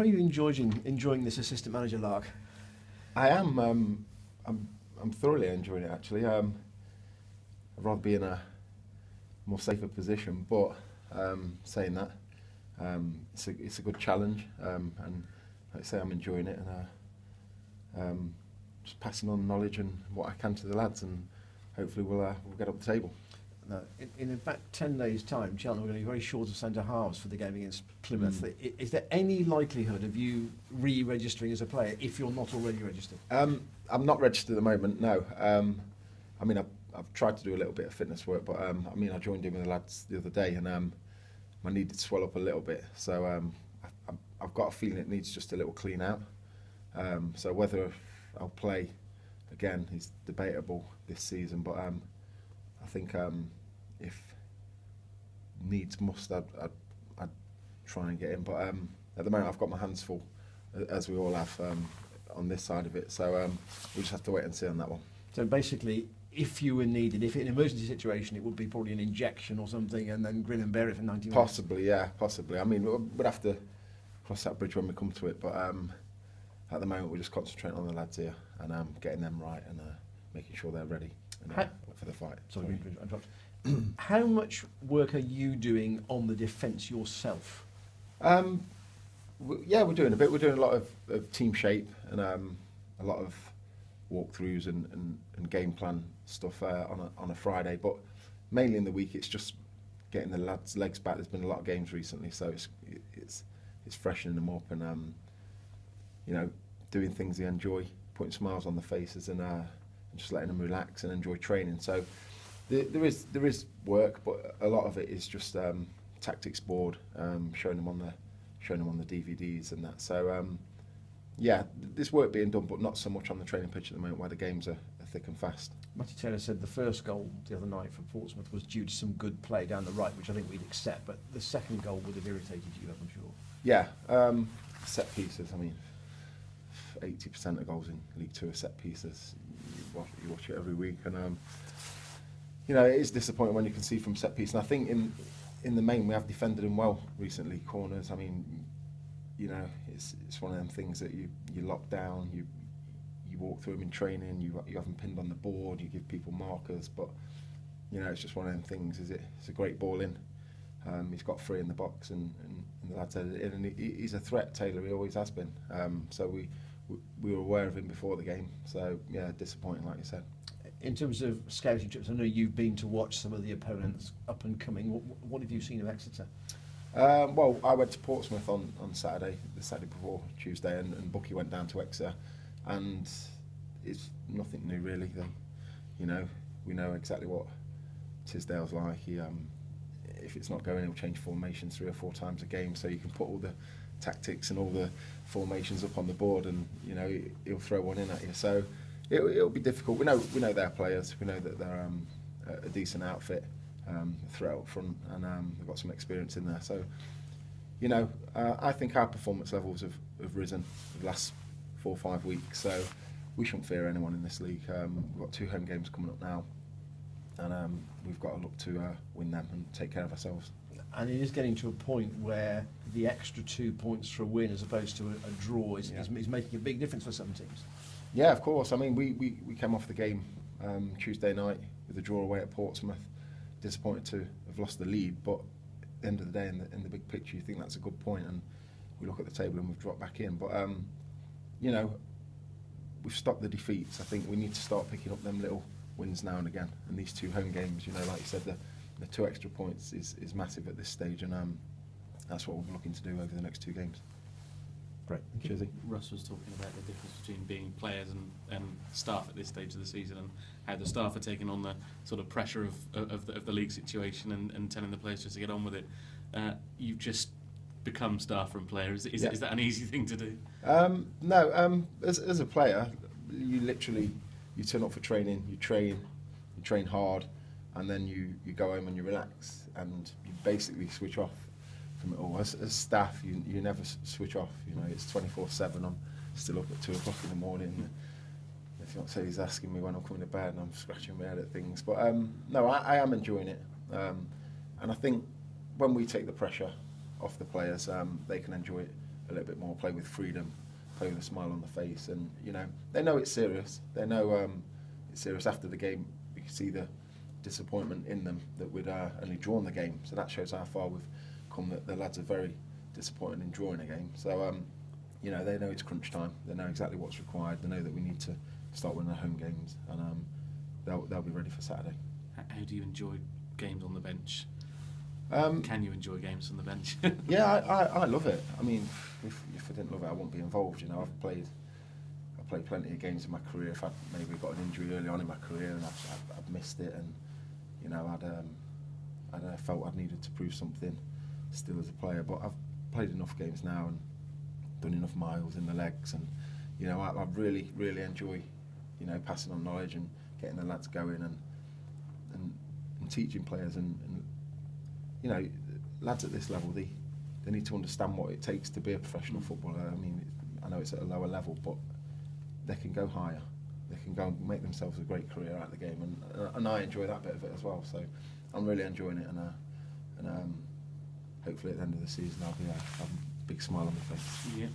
are you enjoying this assistant manager lark? I am. I'm thoroughly enjoying it actually. I'd rather be in a more safer position, but saying that, it's a good challenge, and like I say, I'm enjoying it, and just passing on knowledge and what I can to the lads, and hopefully we'll get up the table. Now, in fact 10 days' time, Cheltenham are going to be very short of centre halves for the game against Plymouth. Is there any likelihood of you re-registering as a player if you're not already registered? I'm not registered at the moment, no. I mean, I've tried to do a little bit of fitness work, but I mean, I joined in with the lads the other day, and my knee did swell up a little bit, so I've got a feeling it needs just a little clean out. So whether I'll play again is debatable this season, but I think if needs must, I'd try and get in. But at the moment, I've got my hands full, as we all have, on this side of it. So we just have to wait and see on that one. So basically, if you were needed, if in an emergency situation, it would be probably an injection or something, and then grin and bear it for 90 minutes? Possibly, yeah, possibly. I mean, we'd have to cross that bridge when we come to it, but at the moment, we're just concentrating on the lads here and getting them right and making sure they're ready for the fight. Sorry. How much work are you doing on the defence yourself? Yeah, we're doing a bit. We're doing a lot of team shape and a lot of walkthroughs and game plan stuff on a Friday, but mainly in the week it's just getting the lads' legs back. There's been a lot of games recently, so it's freshening them up and you know, doing things they enjoy, putting smiles on their faces, and just letting them relax and enjoy training. So there is work, but a lot of it is just tactics board, showing them on the DVDs and that. So yeah, there's work being done, but not so much on the training pitch at the moment, where the games are thick and fast. Matty Taylor said the first goal the other night for Portsmouth was due to some good play down the right, which I think we'd accept, but the second goal would have irritated you, I'm sure. Yeah, set pieces. I mean, 80% of goals in League Two are set pieces. You watch it every week, and you know, it is disappointing when you can see from set piece. And I think in the main we have defended them well recently. Corners, I mean, you know, it's one of them things that you lock down, you walk through them in training, you have them pinned on the board, you give people markers, but you know, it's just one of them things. It's a great ball in. He's got three in the box, and the lad said it in, and he's a threat, Taylor. He always has been. So we were aware of him before the game. So yeah, disappointing, like you said. In terms of scouting trips, I know you've been to watch some of the opponents up and coming. What have you seen of Exeter? Well, I went to Portsmouth on Saturday, the Saturday before Tuesday, and Bucky went down to Exeter, and it's nothing new really. You know, we know exactly what Tisdale's like. If it's not going, he'll change formations 3 or 4 times a game, so you can put all the tactics and all the formations up on the board, and you know, he'll throw one in at you. So it'll be difficult. We know their players. We know that they're a decent outfit, threat up front, and they've got some experience in there. So you know, I think our performance levels have risen the last 4 or 5 weeks. So we shouldn't fear anyone in this league. We've got 2 home games coming up now, and we've got to look to win them and take care of ourselves. And it is getting to a point where the extra 2 points for a win as opposed to a draw is making a big difference for some teams. Yeah, of course. I mean, we came off the game Tuesday night with a draw away at Portsmouth. Disappointed to have lost the lead, but at the end of the day, in the big picture, you think that's a good point, and we look at the table and we've dropped back in. But you know, we've stopped the defeats. I think we need to start picking up them little wins now and again. And these 2 home games, you know, like you said, the 2 extra points is massive at this stage, and that's what we're looking to do over the next 2 games. Great. Cheersy. Russ was talking about the difference between being players and staff at this stage of the season, and how the staff are taking on the sort of pressure of the league situation and telling the players just to get on with it. You've just become staff and player. Is that an easy thing to do? No. As a player, you literally turn up for training, you train hard, and then you go home and you relax, and you basically switch off from it all. As staff, you never switch off. You know, it's 24/7. I'm still up at 2 o'clock in the morning. If you want to say he's asking me when I'm coming to bed, and I'm scratching my head at things. But no, I am enjoying it, and I think when we take the pressure off the players, they can enjoy it a little bit more, play with freedom, play with a smile on the face, and you know they know it's serious. They know it's serious. After the game, you can see the disappointment in them that we'd only drawn the game. So that shows how far we've come. That the lads are very disappointed in drawing a game. So you know they know it's crunch time. They know exactly what's required. They know that we need to start winning our home games, and they'll be ready for Saturday. How do you enjoy games on the bench? Can you enjoy games on the bench? Yeah, I love it. I mean, if I didn't love it, I wouldn't be involved. You know, I've played plenty of games in my career. If I'd maybe got an injury early on in my career and I'd missed it, and you know, I'd felt I'd needed to prove something still as a player. But I've played enough games now and done enough miles in the legs, and you know, I really enjoy, you know, passing on knowledge and getting the lads going and teaching players and you know, lads at this level, they need to understand what it takes to be a professional footballer. I mean, I know it's at a lower level, but they can go higher. They can go and make themselves a great career out of the game, and I enjoy that bit of it as well. So I'm really enjoying it, and hopefully at the end of the season I'll be having a big smile on my face. Yeah.